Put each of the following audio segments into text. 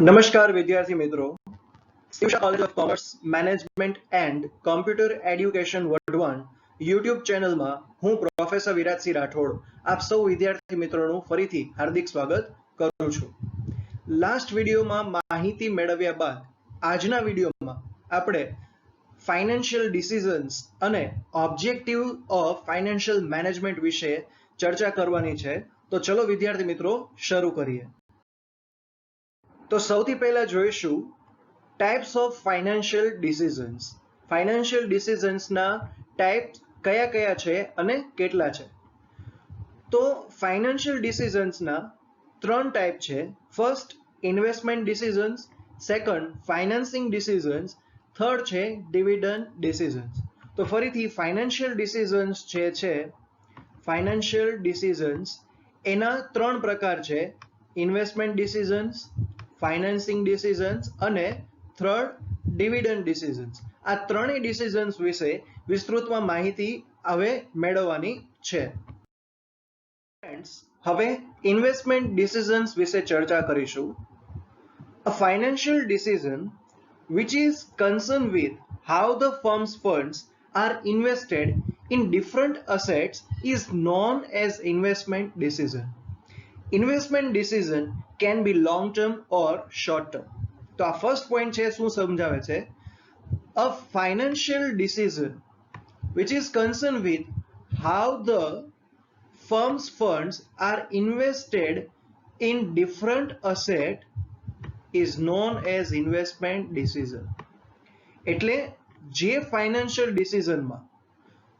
નમસ્કાર વિદ્યાર્થી મિત્રો, Shivsha college of commerce management and computer education Wadhwan YouTube ચેનલમાં હું પ્રોફેસર વિરાજસિંહ રાઠોડ આપ સૌ વિદ્યાર્થી મિત્રોનું ફરીથી હાર્દિક સ્વાગત કરું છું. લાસ્ટ વિડીયોમાં માહિતી મેળવ્યા બાદ આજના વિડીયોમાં આપણે ફાઇનાન્શિયલ ડિસિઝન્સ અને ઓબ્જેક્ટિવ ઓફ ફાઇનાન્શિયલ મેનેજમેન્ટ વિશે ચર્ચા કરવાની છે. તો ચલો વિદ્યાર્થી મિત્રો શરૂ કરીએ. તો સૌથી પહેલા જોઈશું ટાઈપ્સ ઓફ ફાઇનાન્શિયલ ડિસિઝન્સ. ફાઇનાન્શિયલ ડિસિઝન્સના ટાઈપ્સ કયા કયા છે અને કેટલા છે. તો ફાઇનાન્શિયલ ડિસિઝન્સના ત્રણ ટાઈપ છે. First investment decisions, second financing decisions, third છે ડિવિડન્ડ ડિસિઝન્સ. તો ફરીથી ફાઇનાન્શિયલ ડિસિઝન્સ છે ફાઇનાન્શિયલ ડિસિઝન્સ એના ત્રણ પ્રકાર છે: ઇન્વેસ્ટમેન્ટ ડિસિઝન્સ, ફાઇનાન્સિંગ ડિસિઝન્સ અને થર્ડ ડિવિડન્ડ ડિસિઝન્સ. આ ત્રણેય ડિસિઝન્સ વિશે વિસ્તૃતમાં માહિતી હવે મેળવવાની છે. હવે ઇન્વેસ્ટમેન્ટ ડિસિઝન્સ વિશે ચર્ચા કરીશું. A financial decision which is concerned with how the firm's funds are invested in different assets is known as investment decision. Investment decision can be long term or short term. તો આ first point છે, શું સમજાવે છે? A financial decision which is concerned with how the firm's funds are invested in different assets is known as investment decision. એટલે જે financial ડિસિઝનમાં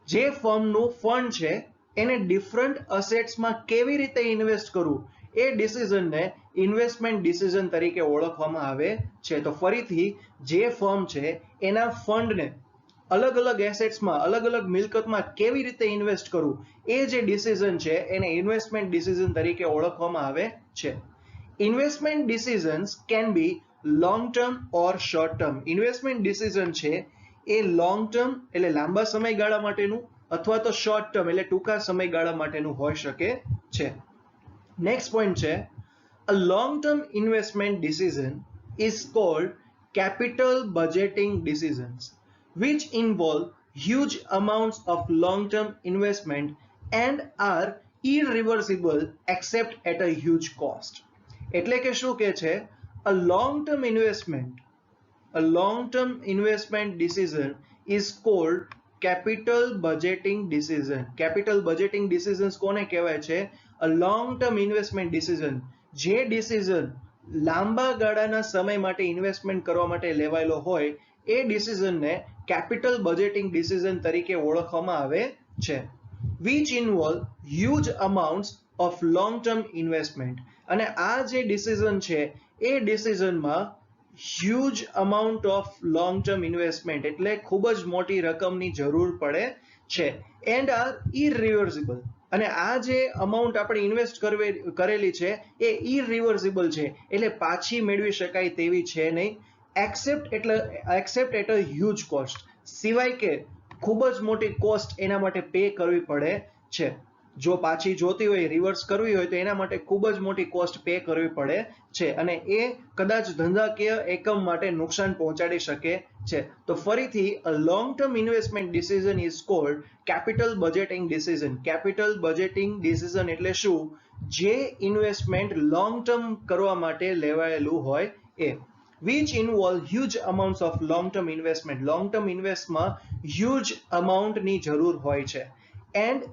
જે ફર્મનું fund છે એને ડિફરન્ટ અસેટ્સમાં કેવી રીતે ઇન્વેસ્ટ કરવું એ ડિસિઝનને ઇન્વેસ્ટમેન્ટ ડિસિઝન તરીકે ઓળખવામાં આવે છે. તો ફરીથી જે ફર્મ છે એના ફંડને અલગ અલગ એસેટ્સમાં અલગ અલગ મિલકતમાં કેવી રીતે ઇન્વેસ્ટ કરવું એ જે ડિસિઝન છે એને ઇન્વેસ્ટમેન્ટ ડિસિઝન તરીકે ઓળખવામાં આવે છે. Investment decisions can be long term or short term. Investment decision છે એ લોંગ ટર્મ એટલે લાંબા સમયગાળા માટેનું અથવા તો શોર્ટ ટર્મ એટલે ટૂંકા સમયગાળા માટેનું હોઈ શકે છે. નેક્સ્ટ પોઈન્ટ છે, a long term investment decision is called capital budgeting decisions which involve huge amounts of long term investment and are irreversible except at a huge cost. એટલે કે શું કે છે? a long term investment decision is called capital budgeting decision. capital budgeting decisions કોને કહેવાય છે? a long term investment decision જે decision લાંબા ગાળાના સમય માટે ઇન્વેસ્ટમેન્ટ કરવા માટે લેવાયેલો હોય એ ડિસિઝનને કેપિટલ બજેટિંગ ડિસિઝન તરીકે ઓળખવામાં આવે છે. which involve huge amounts of long term investment. અને આ જે ડિસિઝન છે એ ડિસિઝનમાં huge amount of long term investment એટલે ખૂબ જ મોટી રકમની જરૂર પડે છે. and are irreversible. અને આ જે અમાઉન્ટ આપણે ઇન્વેસ્ટ કરેલી છે એ ઇરિવર્સિબલ છે એટલે પાછી મેળવી શકાય તેવી છે નહીં. Except at a huge cost, સિવાય કે ખૂબ જ મોટી કોસ્ટ એના માટે પે કરવી પડે છે. જો પાછી જોતી હોય, રિવર્સ કરવી હોય તો એના માટે ખૂબ જ મોટી કોસ્ટ પે કરવી પડે છે અને એ કદાચ ધંધાકીય એકમ માટે નુકસાન પહોંચાડી શકે છે. તો ફરીથી a long term investment decision is called capital budgeting decision. capital budgeting decision એટલે શું? જે ઇન્વેસ્ટમેન્ટ લોંગ ટર્મ કરવા માટે લેવાયેલું હોય એ. which involve huge amounts of long term investment. long term investમાં huge amountની જરૂર હોય છે. and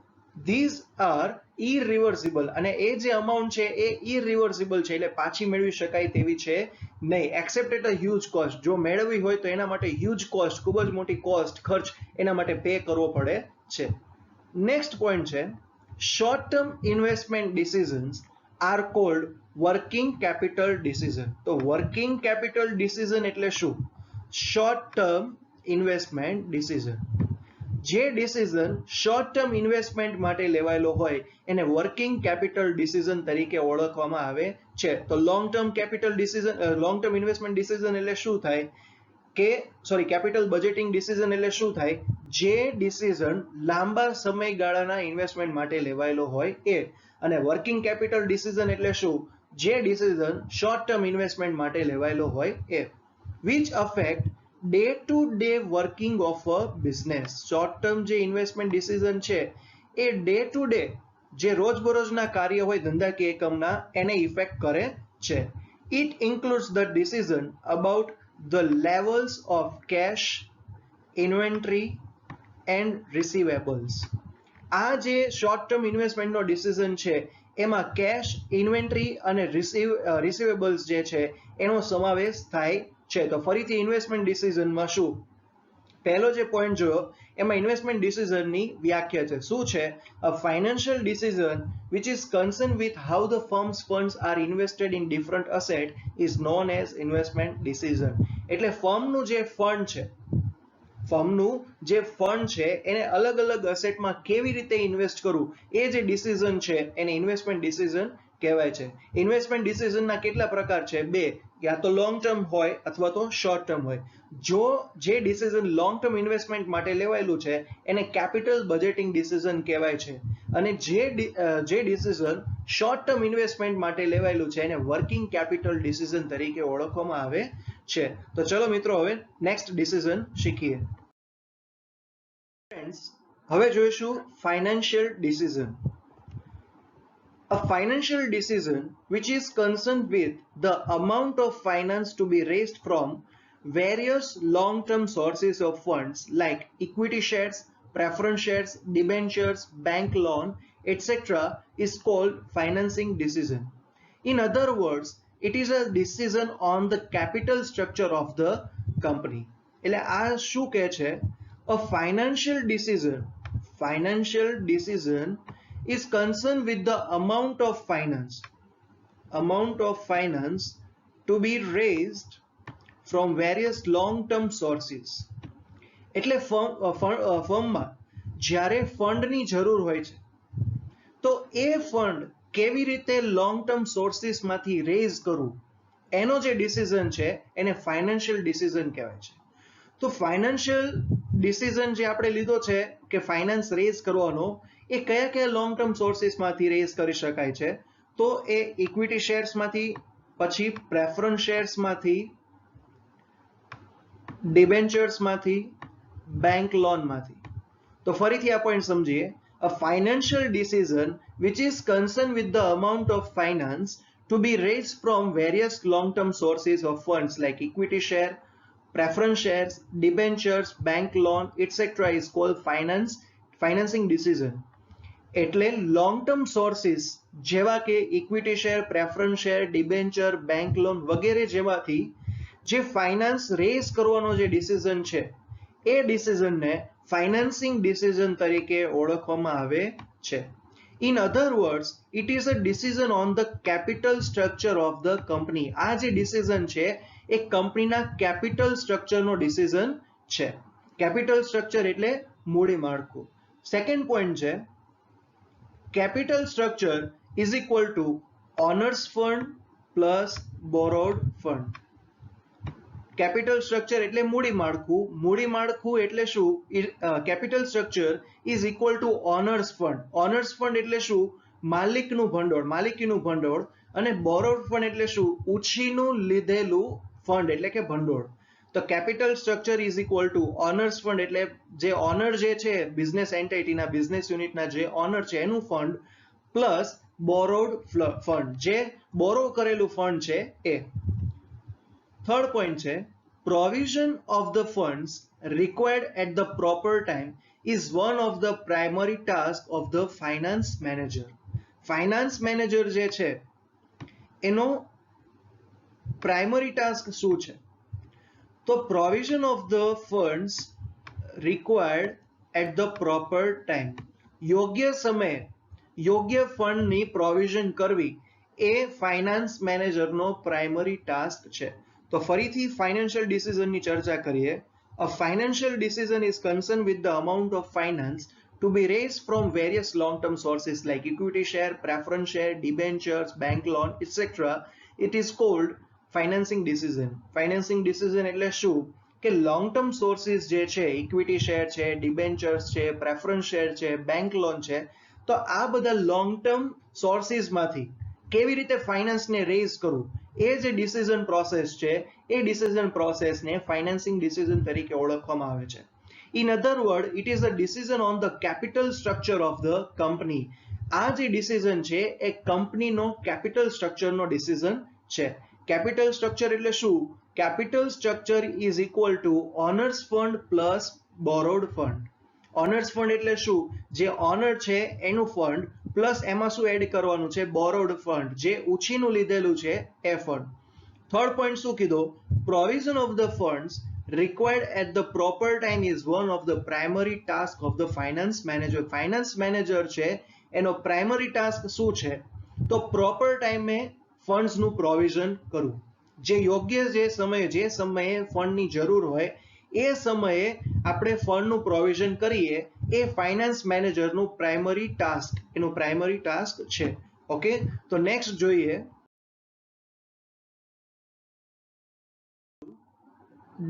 these are irreversible. અને એ જે અમાઉન્ટ છે એ irreversible છે એટલે પાછી મેળવી શકાય તેવી છે નહીં. Except at a huge cost, જો મેળવવી હોય તો એના માટે હ્યુજ કોસ્ટ, ખૂબ જ મોટી કોસ્ટ, ખર્ચ એના માટે પે કરવો પડે છે. નેક્સ્ટ પોઈન્ટ છે, short term investment decisions are called working capital decision. તો વર્કિંગ કેપિટલ ડિસિઝન એટલે શું? Short term investment decision. જે ડિસિઝન શોર્ટ ટર્મ ઇન્વેસ્ટમેન્ટ માટે લેવાયેલો હોય એને વર્કિંગ કેપિટલ ડિસિઝન તરીકે ઓળખવામાં આવે છે. તો લોંગ ટર્મ ઇન્વેસ્ટમેન્ટ ડિસિઝન એટલે શું થાય કે કેપિટલ બજેટિંગ ડિસિઝન એટલે શું થાય? જે ડિસિઝન લાંબા સમયગાળાના ઇન્વેસ્ટમેન્ટ માટે લેવાયેલો હોય એ. અને વર્કિંગ કેપિટલ ડિસિઝન એટલે શું? જે ડિસિઝન શોર્ટ ટર્મ ઇન્વેસ્ટમેન્ટ માટે લેવાયેલો હોય એ which affect day to day working of a business. Short term જે ઇન્વેસ્ટમેન્ટ ડિસિઝન છે એ ડે ટુ ડે જે રોજબરોજના કાર્ય હોય ધંધાકીય એકમના એને ઇફેક્ટ કરે છે. It includes the decision about the levels of cash, inventory and receivables. આ જે શોર્ટ ટર્મ ઇન્વેસ્ટમેન્ટનો ડિસિઝન છે એમાં કેશ, ઇન્વેન્ટરી અને રિસીવેબલ્સ જે છે એનો સમાવેશ થાય છે. તો ફરીથી ઇન્વેસ્ટમેન્ટ ડિસિઝનમાં શું, પહેલો જે પોઈન્ટ જોયો એમાં ઇન્વેસ્ટમેન્ટ ડિસિઝનની વ્યાખ્યા છે. શું છે? A financial decision which is concerned with how the firm's funds are invested in different asset is known as investment decision. એટલે ફર્મનું જે ફંડ છે, ફર્મનું જે ફંડ છે એને અલગ અલગ અસેટમાં કેવી રીતે ઇન્વેસ્ટ કરવું એ જે ડિસિઝન છે એને ઇન્વેસ્ટમેન્ટ ડિસિઝન કહેવાય છે. ઇન્વેસ્ટમેન્ટ ડિસિઝનના કેટલા પ્રકાર છે? બે, યા તો લોંગ ટર્મ હોય અથવા તો શોર્ટ ટર્મ હોય. જો જે ડિસિઝન લોંગ ટર્મ ઇન્વેસ્ટમેન્ટ માટે લેવાયેલું છે એને કેપિટલ બજેટિંગ ડિસિઝન કહેવાય છે અને જે ડિસિઝન શોર્ટ ટર્મ ઇન્વેસ્ટમેન્ટ માટે લેવાયેલું છે એને વર્કિંગ કેપિટલ ડિસિઝન તરીકે ઓળખવામાં આવે છે. તો ચલો મિત્રો હવે નેક્સ્ટ ડિસિઝન શીખીએ. ફ્રેન્ડ્સ, હવે જોઈશું financial decision. A financial decision which is concerned with the amount of finance to be raised from various long-term sources of funds like equity shares, preference shares, debentures, bank loan, etc. is called financing decision. In other words, it is a decision on the capital structure of the company. એટલે આ શું કહે છે? A financial decision is concerned with the amount of finance to be raised from various long-term sources. એટલે ફર્મમાં જ્યારે ફંડની જરૂર હોય છે તો એ ફંડ કેવી રીતે લોંગ ટર્મ સોર્સિસમાંથી રેઝ કરવું એનો જે ડિસિઝન છે એને ફાઇનાન્શિયલ ડિસિઝન કહેવાય છે. તો ફાઇનાન્શિયલ ડિસિઝન જે આપણે લીધો છે કે ફાઇનાન્સ રેઝ કરવાનો એ કયા કયા લોંગ ટર્મ સોર્સિસમાંથી રેઝ કરી શકાય છે? તો એ ઇક્વિટી શેર્સમાંથી, પછી પ્રેફરન્સ શેર્સમાંથી, ડિબેન્ચર્સમાંથી, બેંક લોનમાંથી. તો ફરીથી આ પોઈન્ટ સમજીએ. A financial decision which is concerned with the amount of finance to be raised from various long-term sources of funds like equity share, preference shares, debentures, bank loan, etc. is called financing decision. એટલે long term sources જેવા કે equity share, preference share, debenture, bank loan વગેરે જેવાથી જે finance rays કરવાનો જે decision છે એ ડિસિઝનને financing decision તરીકે ઓળખવામાં આવે છે. In other words, it is a decision on the capital structure of the company. આ જે ડિસિઝન છે એ કંપનીના કેપિટલ સ્ટ્રક્ચરનો ડિસિઝન છે. કેપિટલ સ્ટ્રક્ચર એટલે મૂડી માળખું. સેકન્ડ પોઈન્ટ છે capital structure is equal to owners fund plus borrowed fund. Capital structure એટલે મૂડી માળખું. મૂડી માળખું એટલે શું? Capital structure is equal to owners fund. Owners fund એટલે શું? માલિકનું ભંડોળ, માલિકીનું ભંડોળ. અને borrowed fund એટલે શું? ઉછીનું લીધેલું ફંડ એટલે કે ભંડોળ. તો capital structure is equal to owners fund એટલે જે ઓનર જે છે બિઝનેસ એન્ટિટીના, બિઝનેસ યુનિટના જે ઓનર છે એનું ફંડ પ્લસ બોરોડ ફંડ જે બોરો કરેલું ફંડ છે એ. થર્ડ પોઈન્ટ છે provision of the funds required at the proper time is one of the primary task of the finance manager. ફાઇનાન્સ મેનેજર જે છે એનો પ્રાઇમરી ટાસ્ક શું છે? તો provision of the funds required at the proper time, યોગ્ય સમયે યોગ્ય ફંડની પ્રોવિઝન કરવી એ ફાઇનાન્સ મેનેજરનો પ્રાઇમરી ટાસ્ક છે. તો ફરીથી ફાઇનાન્શિયલ ડિસિઝનની ચર્ચા કરીએ. A financial decision is concerned with the amount of finance to be raised from various long-term sources like equity share, preference share, debentures, bank loan, etc. It is called financing decision. Financing decision એટલે શું? કે long term sources જે છે, equity share છે, debentures છે, preference share છે, bank loan છે, તો આ બધા લોંગ ટર્મ સોર્સિસમાંથી કેવી રીતે ફાઇનાન્સને રેઝ કરવું, એ જે ડિસિઝન પ્રોસેસ છે એ ડિસિઝન પ્રોસેસને ફાઇનાન્સિંગ ડિસિઝન તરીકે ઓળખવામાં આવે છે. In other word, it is a decision on the capital structure of the company. આ જે ડિસિઝન છે એ કંપનીનો કેપિટલ સ્ટ્રક્ચરનો ડિસિઝન છે. કેપિટલ સ્ટ્રક્ચર એટલે શું? Capital structure is equal to owners fund plus borrowed fund. Owners fund એટલે શું? જે ઓનર છે એનું ફંડ પ્લસ એમાં શું એડ કરવાનું છે? બોરોડ ફંડ, જે ઉછીનું લીધેલું છે એ ફંડ. થર્ડ પોઈન્ટ શું કીધો? Provision of the funds required at the proper time is one of the primary task of the finance manager. Finance manager છે એનો પ્રાઇમરી ટાસ્ક શું છે? તો પ્રોપર ટાઈમે ફંડ્સનું પ્રોવિઝન કરવું. જે યોગ્ય જે સમયે ફંડની જરૂર હોય એ સમયે આપણે ફંડનું પ્રોવિઝન કરીએ, એ ફાઇનાન્સ મેનેજરનું પ્રાઇમરી ટાસ્ક છે. ઓકે, તો નેક્સ્ટ જોઈએ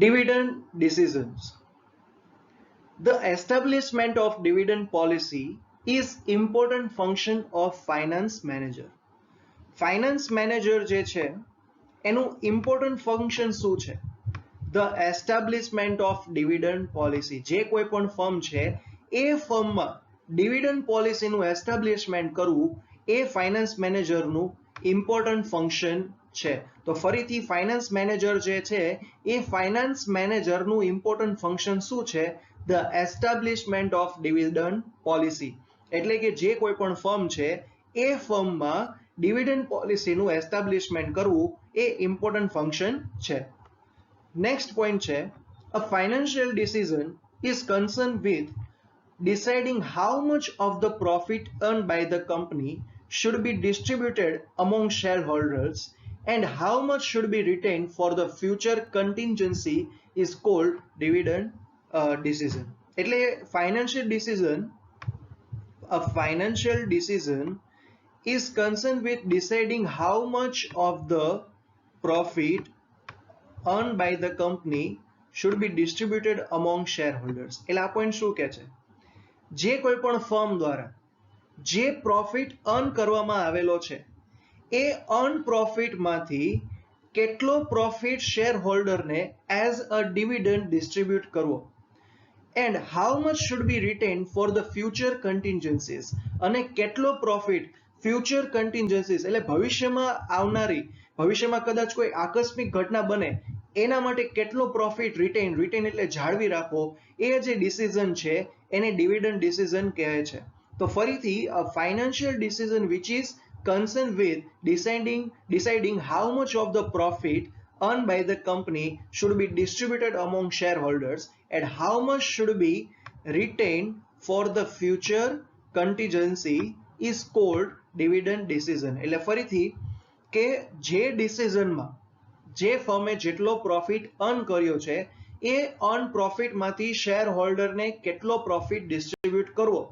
dividend decisions. The establishment of dividend policy is important function of finance manager. Finance manager જે છે એનું important function શું છે? The establishment of dividend policy. જે કોઈ પણ ફર્મ છે એ ફર્મમાં dividend policy નું establishment કરવું એ ફાઇનાન્સ મેનેજરનું important function છે. તો ફરીથી ફાઇનાન્સ મેનેજર જે છે એ ફાઇનાન્સ મેનેજરનું ઇમ્પોર્ટન્ટ ફંક્શન શું છે? The establishment of dividend policy. એટલે કે જે કોઈ પણ ફર્મ છે એ ફર્મમાં ડિવિડન્ડ પોલિસીનું એસ્ટાબ્લિશમેન્ટ કરવું એ ઇમ્પોર્ટન્ટ ફંક્શન છે. નેક્સ્ટ પોઈન્ટ છે, a financial decision is concern with deciding how much of the profit earned by the company should be distributed among shareholders and how much should be retained for the future contingency is called dividend decision. એટલે financial decision is concerned with deciding how much of the profit earned by the company should be distributed among shareholders. એટલે આ point શું કહે છે? જે કોઈ પણ firm દ્વારા જે પ્રોફિટ અર્ન કરવામાં આવેલો છે એ અર્ન પ્રોફિટમાંથી કેટલો પ્રોફિટ શેર હોલ્ડરને એઝ અ ડિવિડન્ડ ડિસ્ટ્રીબ્યુટ કરવો, and how much should be retain for the future contingencies, અને કેટલો પ્રોફિટ ફ્યુચર કન્ટિન્જન્સીસ એટલે ભવિષ્યમાં કદાચ કોઈ આકસ્મિક ઘટના બને એના માટે કેટલો પ્રોફિટ રિટેન એટલે જાળવી રાખવો, એ જે ડિસિઝન છે એને ડિવિડન્ડ ડિસિઝન કહે છે. તો ફરીથી a financial decision which is concerned with deciding how much of the profit earned by the company should be distributed among shareholders and how much should be retained for the future contingency is called dividend decision. એટલે ફરીથી કે જે ડિસિઝનમાં જે ફર્મે જેટલો profit earn કર્યો છે એ earn પ્રોફિટમાંથી share હોલ્ડરને કેટલો profit distribute કરવો,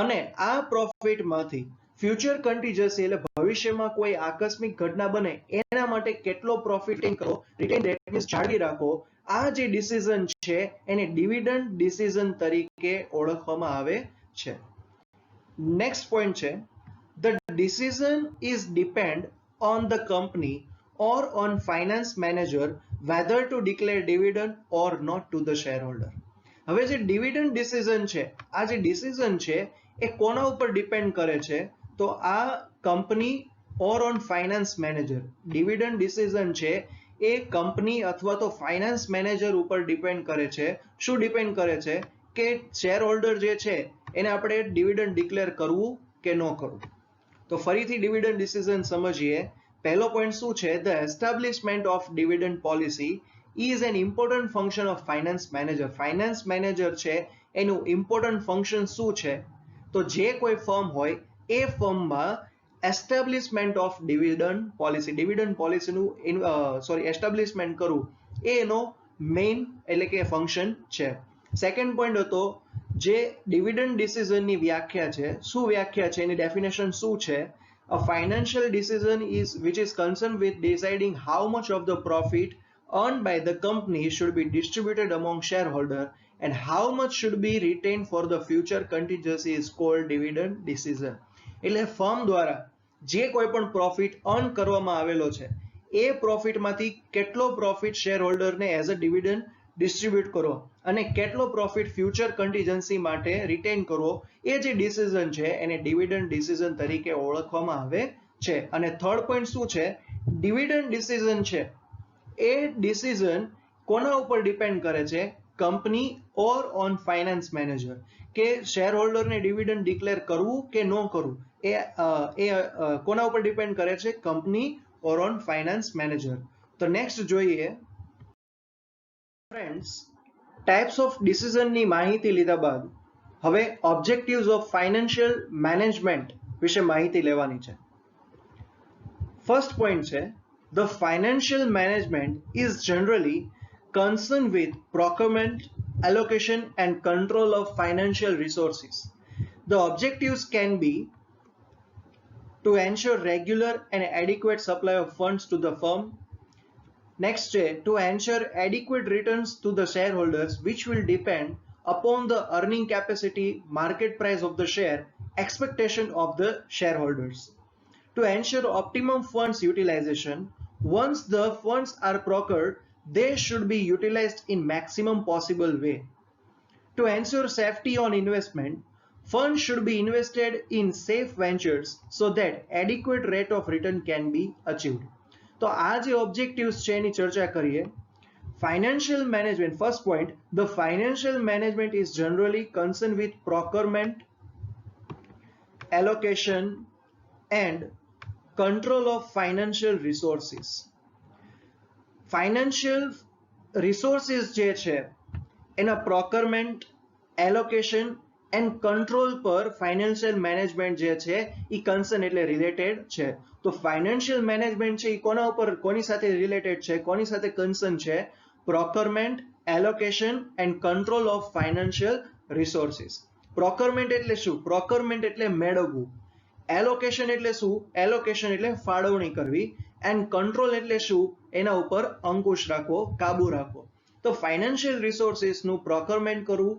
અને આ પ્રોફિટમાંથી ફ્યુચર કન્ટિન્જન્સી એટલે ભવિષ્યમાં કોઈ આકસ્મિક ઘટના બને એના માટે કેટલો પ્રોફિટ કરો, રિટેન દેટ મીન્સ જાળવી રાખો, આ જે ડિસિઝન છે એને ડિવિડન્ડ ડિસિઝન તરીકે ઓળખવામાં આવે છે. નેક્સ્ટ પોઈન્ટ છે, the decision is depend on the company or on finance manager whether to declare dividend or not to the shareholder. હવે જે ડિવિડન્ડ ડિસિઝન છે, આ જે ડિસિઝન છે એ કોના ઉપર ડિપેન્ડ કરે છે? તો આ company or on finance manager. Dividend decision છે એ કંપની અથવા તો ફાઇનાન્સ મેનેજર ઉપર ડિપેન્ડ કરે છે. શું ડિપેન્ડ કરે છે? કે શેર હોલ્ડર જે છે એને આપણે ડિવિડન્ડ ડિક્લેર કરવું કે ન કરવું. તો ફરીથી ડિવિડન્ડ ડિસિઝન સમજીએ. પહેલો પોઈન્ટ શું છે? The establishment of dividend policy is an important function of finance manager. ફાઇનાન્સ મેનેજર છે એનું ઇમ્પોર્ટન્ટ ફંક્શન શું છે? તો જે કોઈ ફર્મ હોય એ ફર્મમાં એસ્ટાબ્લિશમેન્ટ ઓફ ડિવિડન્ડ પોલિસીનું એસ્ટાબ્લિશમેન્ટ કરવું એ એનો મેઇન એટલે કે ફંક્શન છે. સેકન્ડ પોઈન્ટ હતો જે ડિવિડન્ડ ડિસિઝનની વ્યાખ્યા છે. શું વ્યાખ્યા છે? એની ડેફિનેશન શું છે? A financial decision is which is concerned with deciding how much of the profit earned by the company should be distributed among shareholder and how much should be retained for the future contingency is called dividend decision. એટલે firm દ્વારા જે કોઈ પણ profit earn કરવામાં આવેલો છે એ પ્રોફિટમાંથી કેટલો પ્રોફિટ શેર હોલ્ડરને એઝ અ ડિવિડન્ડ ડિસ્ટ્રીબ્યુટ કરો અને કેટલો પ્રોફિટ ફ્યુચર કન્ટીજન્સી માટે રિટેન કરવો, એ જે ડિસિઝન છે એને ડિવિડન્ડ ડિસિઝન તરીકે ઓળખવામાં આવે છે. અને થર્ડ પોઈન્ટ શું છે? ડિવિડન્ડ ડિસિઝન છે એ ડિસિઝન કોના ઉપર ડિપેન્ડ કરે છે? Company or on finance manager, કે શેર હોલ્ડરને ડિવિડન્ડ ડિક્લેર કરવું કે ન કરવું એ કોના ઉપર ડિપેન્ડ કરે છે? Company or on finance manager. તો નેક્સ્ટ જોઈએ ફ્રેન્ડ્સ, ટાઈપ્સ ઓફ ડિસિઝનની માહિતી લીધા બાદ હવે ઓબ્જેક્ટિવ્સ ઓફ ફાઇનાન્શિયલ મેનેજમેન્ટ વિશે માહિતી લેવાની છે. ફર્સ્ટ પોઈન્ટ છે, the financial management is generally concerned with procurement, allocation and control of financial resources. The objectives can be to ensure regular and adequate supply of funds to the firm. Next, to ensure adequate returns to the shareholders, which will depend upon the earning capacity, market price of the share, expectation of the shareholders. To ensure optimum funds utilization, once the funds are procured, they should be utilized in maximum possible way. To ensure safety on investment, funds should be invested in safe ventures so that adequate rate of return can be achieved. તો આ જે objectives છે એની ચર્ચા કરીએ. Financial management, first point, the financial management is generally concern with procurement, allocation and control of financial resources. Financial resources જે છે એના procurement, allocation and control પર ફાઇનાન્શિયલ મેનેજમેન્ટ જે છે એ કન્સર્ન એટલે રિલેટેડ છે. તો ફાઇનાન્શિયલ મેનેજમેન્ટ છે એ કોના ઉપર, કોની સાથે રિલેટેડ છે, કોની સાથે કન્સર્ન છે? Procurement, allocation and control of financial resources. Procurement એટલે શું? પ્રોક્યોરમેન્ટ એટલે મેળવવું. એલોકેશન એટલે શું? એલોકેશન એટલે ફાળવણી કરવી. એન્ડ કંટ્રોલ એટલે શું? એના ઉપર અંકુશ રાખવો, કાબુ રાખવો. તો ફાઇનાન્શિયલ રિસોર્સિસનું પ્રોક્યોરમેન્ટ કરવું,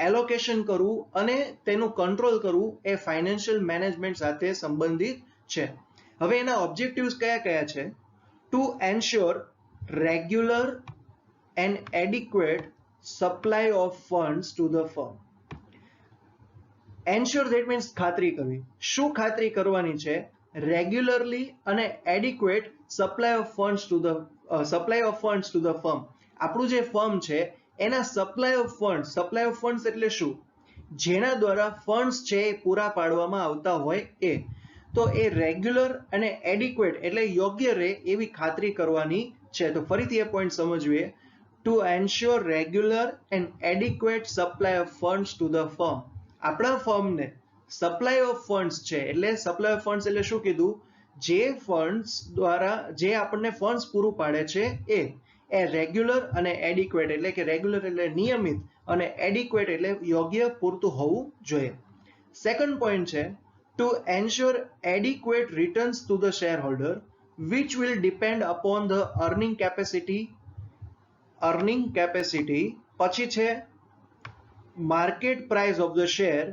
એલોકેશન કરવું અને તેનું કંટ્રોલ કરવું એ ફાઇનાન્શિયલ મેનેજમેન્ટ સાથે સંબંધિત છે. હવે એના ઓબ્જેક્ટિવ્સ કયા કયા છે? To ensure regular and adequate supply of funds to the firm. Ensure that means ખાતરી કરવી. શું ખાતરી કરવાની છે? રેગ્યુલરલી અને adequate supply of funds to the firm. આપણું જે ફર્મ છે એના સપ્લાય ઓફ ફંડ્સ એટલે શું? જેના દ્વારા ફંડ્સ છે એ પૂરા પાડવામાં આવતા હોય એ. તો એ રેગ્યુલર અને એડિક્વેટ એટલે યોગ્ય રહે એવી ખાતરી કરવાની છે. તો ફરીથી એ પોઈન્ટ સમજવીએ. To ensure regular and adequate supply of funds to the firm. આપણા ફર્મને સપ્લાય ઓફ ફંડ્સ છે એટલે સપ્લાય ઓફ ફંડ્સ એટલે શું કીધું? જે ફંડ્સ દ્વારા જે આપણને ફંડ્સ પૂરું પાડે છે એ રેગ્યુલર અને એડિક્વેટ એટલે કે રેગ્યુલર એટલે નિયમિત અને એડિક્વેટ એટલે યોગ્ય, પૂરતું હોવું જોઈએ. સેકન્ડ પોઈન્ટ છે to ensure adequate returns to the share holder which will depend upon the earning capacity. પછી છે market price of the share,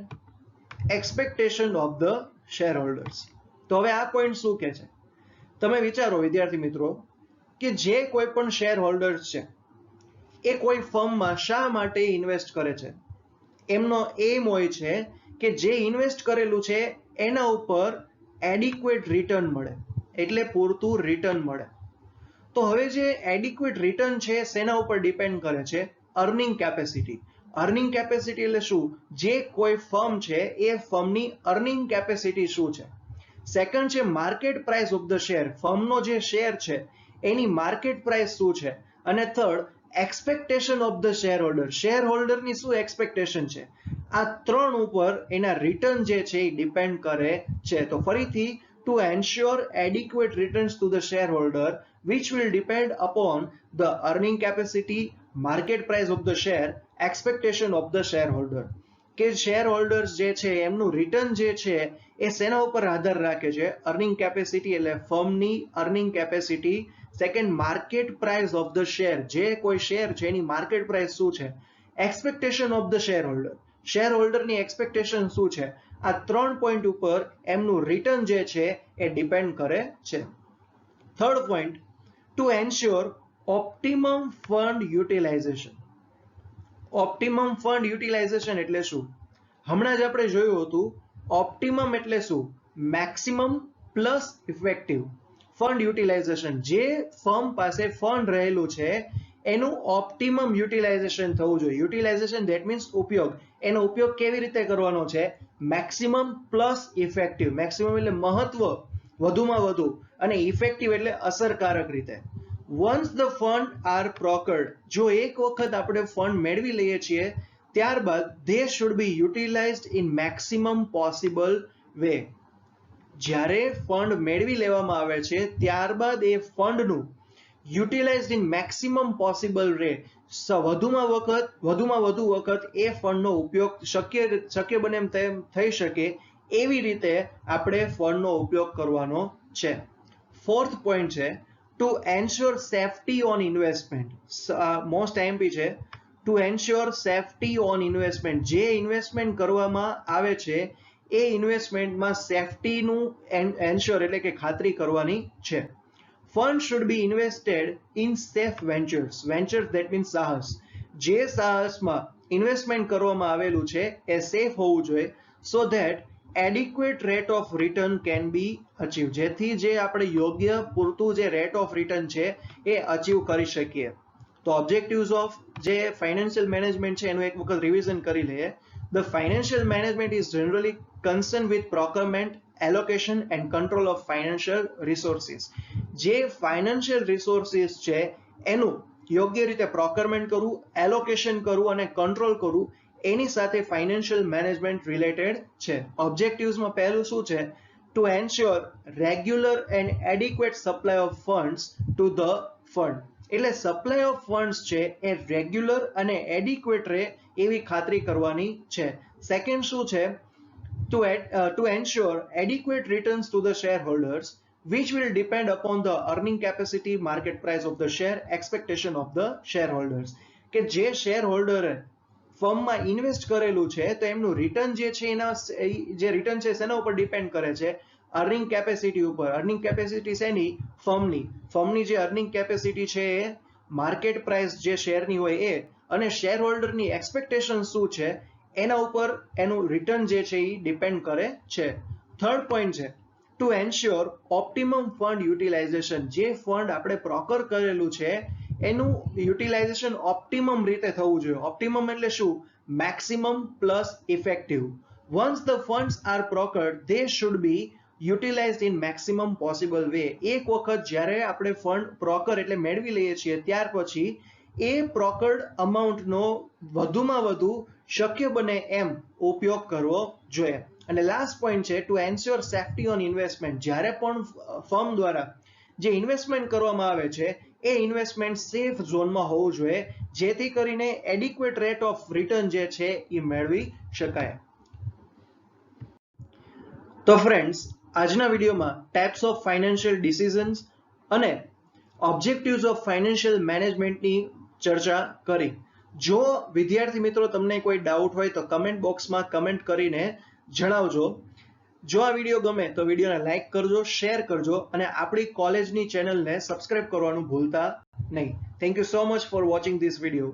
expectation of the share holders. તો હવે આ પોઈન્ટ શું કહે છે? તમે વિચારો વિદ્યાર્થી મિત્રો કે જે કોઈ પણ શેર હોલ્ડર્સ છે એ કોઈ ફર્મમાં શા માટે ઇન્વેસ્ટ કરે છે? એમનો એમ હોય છે કે જે ઇન્વેસ્ટ કરેલું છે એના ઉપર એડિક્વેટ રિટર્ન મળે, એટલે પૂરતું રિટર્ન મળે. તો હવે જે એડિક્વેટ રિટર્ન છે શેના ઉપર ડિપેન્ડ કરે છે? Earning capacity. અર્નિંગ કેપેસિટી એટલે શું? જે કોઈ ફર્મ છે એ ફર્મની અર્નિંગ કેપેસિટી શું છે. સેકન્ડ છે market price of the share. ફર્મનો જે શેર છે એની માર્કેટ પ્રાઇસ શું છે. અને third, expectation of the share holder. Share હોલ્ડરની શું એક્સપેક્ટેશન છે? આ ત્રણ ઉપર એના રિટર્ન જે છે એ ડિપેન્ડ કરે છે. તો ફરીથી, two ensure adequate returns to the share holder which will depend upon the earning capacity, market price of the share, expectation of the shareholder. કે શેર હોલ્ડર્સ જે છે એમનું રિટર્ન જે છે એ શેના ઉપર આધાર રાખે છે? અર્નિંગ કેપેસિટી એટલે ફર્મની earning capacity. Second, market price of the share. જે કોઈ શેર છે એની માર્કેટ પ્રાઇસ શું છે? Expectation of the share holder. Share હોલ્ડરની એક્સપેક્ટેશન શું છે? આ 3 પોઈન્ટ ઉપર એમનું રિટર્ન જે છે એ ડિપેન્ડ કરે છે. Third point, to ensure optimum fund utilisation. Optimum fund utilisation એટલે શું? હમણાં જ આપણે જોયું હતું ઓપ્ટિમમ એટલે શું? Maximum plus effective. Fund utilisation, જે ફર્મ પાસે ફંડ રહેલું છે એનું ઓપ્ટિમમ યુટિલાઇઝેશન થવું જોઈએ. યુટિલાઇઝેશન ધેટ મીન્સ ઉપયોગ. એનો ઉપયોગ કેવી રીતે કરવાનો છે? Maximum plus effective. મેક્સિમમ એટલે મહત્વ, વધુમાં વધુ, અને ઇફેક્ટિવ એટલે અસરકારક રીતે. Once the fund are procured, જો એક વખત આપણે ફંડ મેળવી લઈએ છીએ ત્યારબાદ they should be utilised in maximum possible way. જ્યારે ફંડ મેળવી લેવામાં આવે છે ત્યારબાદ એ ફંડનું utilised in maximum possible way, વધુમાં વધુ વખત એ ફંડનો ઉપયોગ શક્ય બને એમ થઈ શકે એવી રીતે આપણે ફંડનો ઉપયોગ કરવાનો છે. ફોર્થ પોઈન્ટ છે to ensure safety on investment. Most IMP છે. To ensure safety on investment. જે ઇન્વેસ્ટમેન્ટ કરવામાં આવે છે એ ઇન્વેસ્ટમેન્ટમાં સેફટીનું એન્શ્યોર એટલે કે ખાતરી કરવાની છે. Fund should be invested in safe ventures. Ventures that means સાહસ. જે સાહસમાં ઇન્વેસ્ટમેન્ટ કરવામાં આવેલું છે એ સેફ હોવું જોઈએ, so that adequate rate of return can be achieve. જેથી જે આપણે યોગ્ય પૂરતું જે રેટ ઓફ રિટર્ન છે એ અચીવ કરી શકીએ. તો ઓબ્જેક્ટિવ્સ ઓફ જે ફાઇનાન્શિયલ મેનેજમેન્ટ છે એનું એક વખત રિવિઝન કરી લઈએ. The financial management is generally concerned with procurement, allocation and control of financial resources. જે financial resources છે એનું યોગ્ય રીતે પ્રોક્યોરમેન્ટ કરવું, એલોકેશન કરવું અને કંટ્રોલ કરવું, એની સાથે ફાઇનાન્શિયલ મેનેજમેન્ટ રિલેટેડ છે. ઓબ્જેક્ટિવ્સમાં પહેલું શું છે? To ensure regular and adequate supply of funds to the fund. એટલે સપ્લાય ઓફ ફંડ્સ છે એ રેગ્યુલર અને એડિક્વેટ રહે એવી ખાતરી કરવાની છે. સેકન્ડ શું છે? To ensure adequate returns to the share holders which will depend upon the earning capacity, market price of the share, expectation of the shareholders. કે જે શેર હોલ્ડરે ફર્મમાં ઇન્વેસ્ટ કરેલું છે તો એમનું રિટર્ન જે છે એના જે રિટર્ન છે એના ઉપર ડિપેન્ડ કરે છે અર્નિંગ કેપેસિટી ઉપર. અર્નિંગ કેપેસિટી શેની? ફર્મની જે અર્નિંગ કેપેસિટી છે એ માર્કેટ પ્રાઇસ જે શેરની હોય એ અને શેર હોલ્ડરની એક્સપેક્ટેશન શું છે એના ઉપર એનું રિટર્ન જે છે એ ડિપેન્ડ કરે છે. થર્ડ પોઈન્ટ છે to ensure optimum fund utilisation. જે ફંડ આપણે પ્રોકર કરેલું છે એનું યુટિલાઇઝેશન ઓપ્ટિમમ રીતે થવું જોઈએ. ઓપ્ટિમમ એટલે શું? Maximum plus effective. Once the funds are procured they should be utilised in maximum possible way. એક વખત જ્યારે આપણે ફંડ પ્રોકર એટલે મેળવી લઈએ છીએ ત્યાર પછી એ પ્રોકર્ડ અમાઉન્ટનો વધુમાં વધુ શક્ય બને એમ ઉપયોગ કરવો જોઈએ. અને લાસ્ટ પોઈન્ટ છે to ensure safety on investment. જ્યારે પણ ફર્મ દ્વારા જે ઇન્વેસ્ટમેન્ટ કરવામાં આવે છે એ ઇન્વેસ્ટમેન્ટ સેફ ઝોનમાં હોવું જોઈએ જેથી કરીને એડિક્વેટ રેટ ઓફ રિટર્ન જે છે એ મેળવી શકાય. તો ફ્રેન્ડ્સ, આજના વિડીયોમાં ટાઈપ્સ ઓફ ફાઇનાન્શિયલ ડિસિઝન્સ અને ઓબ્જેક્ટિવ્સ ઓફ ફાઇનાન્શિયલ મેનેજમેન્ટની ચર્ચા કરી. જો વિદ્યાર્થી મિત્રો તમને કોઈ ડાઉટ હોય તો કમેન્ટ બોક્સમાં કમેન્ટ કરીને જણાવજો. જો આ વિડીયો ગમે તો વિડીયોને લાઈક કરજો, શેર કરજો અને આપણી કોલેજની ચેનલને સબસ્ક્રાઇબ કરવાનું ભૂલતા નહીં. Thank you so much for watching this video.